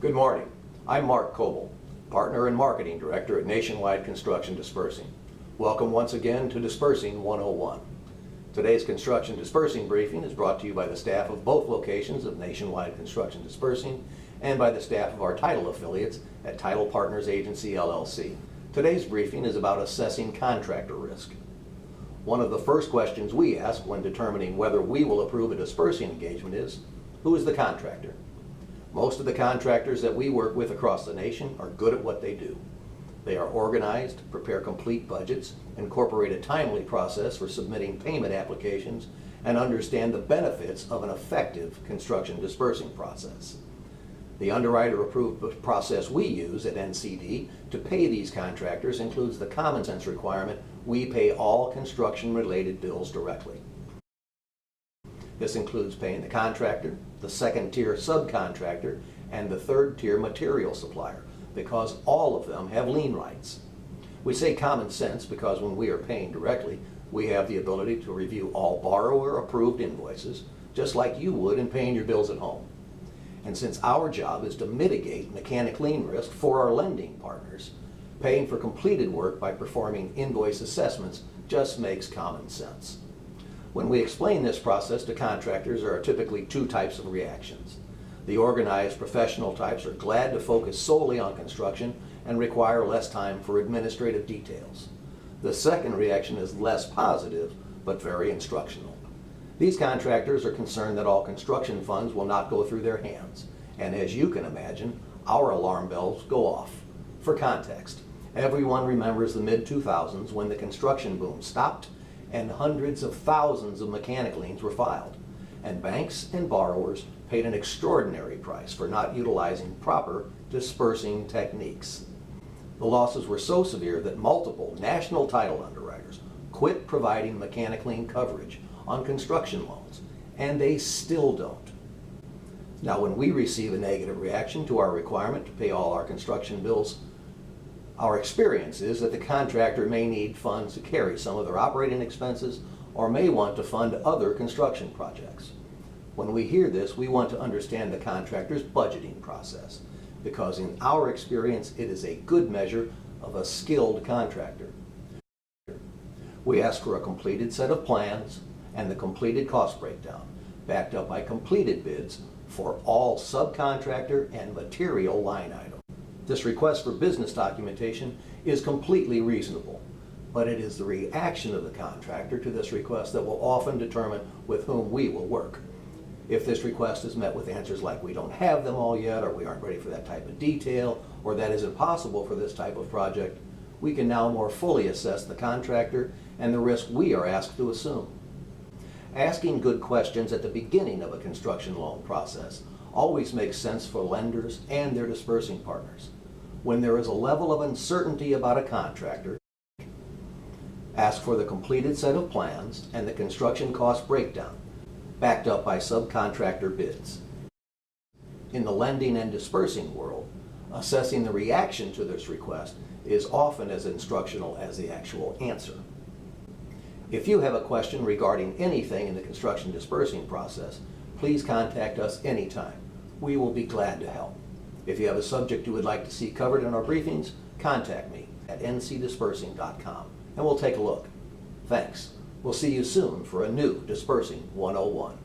Good morning. I'm Mark Coble, Partner and Marketing Director at Nationwide Construction Disbursing. Welcome once again to Disbursing 101. Today's Construction Disbursing briefing is brought to you by the staff of both locations of Nationwide Construction Disbursing and by the staff of our title affiliates at Title Partners Agency, LLC. Today's briefing is about assessing contractor risk. One of the first questions we ask when determining whether we will approve a disbursing engagement is, who is the contractor? Most of the contractors that we work with across the nation are good at what they do. They are organized, prepare complete budgets, incorporate a timely process for submitting payment applications, and understand the benefits of an effective construction disbursing process. The underwriter-approved process we use at NCD to pay these contractors includes the common sense requirement we pay all construction-related bills directly. This includes paying the contractor, the second-tier subcontractor, and the third-tier material supplier, because all of them have lien rights. We say common sense because when we are paying directly, we have the ability to review all borrower-approved invoices, just like you would in paying your bills at home. And since our job is to mitigate mechanic lien risk for our lending partners, paying for completed work by performing invoice assessments just makes common sense. When we explain this process to contractors, there are typically two types of reactions. The organized professional types are glad to focus solely on construction and require less time for administrative details. The second reaction is less positive, but very instructional. These contractors are concerned that all construction funds will not go through their hands, and as you can imagine, our alarm bells go off. For context, everyone remembers the mid-2000s when the construction boom stopped and hundreds of thousands of mechanic liens were filed, and banks and borrowers paid an extraordinary price for not utilizing proper disbursing techniques. The losses were so severe that multiple national title underwriters quit providing mechanic lien coverage on construction loans, and they still don't. Now, when we receive a negative reaction to our requirement to pay all our construction bills, our experience is that the contractor may need funds to carry some of their operating expenses or may want to fund other construction projects. When we hear this, we want to understand the contractor's budgeting process, because in our experience, it is a good measure of a skilled contractor. We ask for a completed set of plans and the completed cost breakdown, backed up by completed bids for all subcontractor and material line items. This request for business documentation is completely reasonable, but it is the reaction of the contractor to this request that will often determine with whom we will work. If this request is met with answers like we don't have them all yet, or we aren't ready for that type of detail, or that is impossible for this type of project, we can now more fully assess the contractor and the risk we are asked to assume. Asking good questions at the beginning of a construction loan process always makes sense for lenders and their disbursing partners. When there is a level of uncertainty about a contractor, ask for the completed set of plans and the construction cost breakdown, backed up by subcontractor bids. In the lending and disbursing world, assessing the reaction to this request is often as instructional as the actual answer. If you have a question regarding anything in the construction disbursing process, please contact us anytime. We will be glad to help. If you have a subject you would like to see covered in our briefings, contact me at ncdisbursing.com and we'll take a look. Thanks. We'll see you soon for a new Disbursing 101.